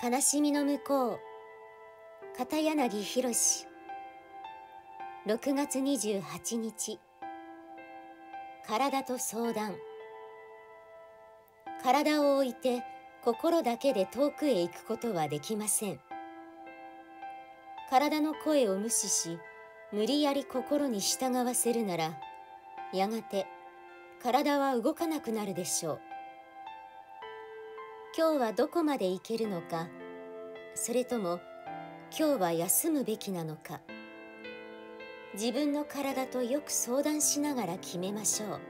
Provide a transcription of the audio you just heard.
悲しみの向こう、片柳宏。6月28日。体と相談。体を置いて心だけで遠くへ行くことはできません。体の声を無視し、無理やり心に従わせるなら、やがて体は動かなくなるでしょう。今日はどこまで行けるのか、それとも今日は休むべきなのか、自分の体とよく相談しながら決めましょう。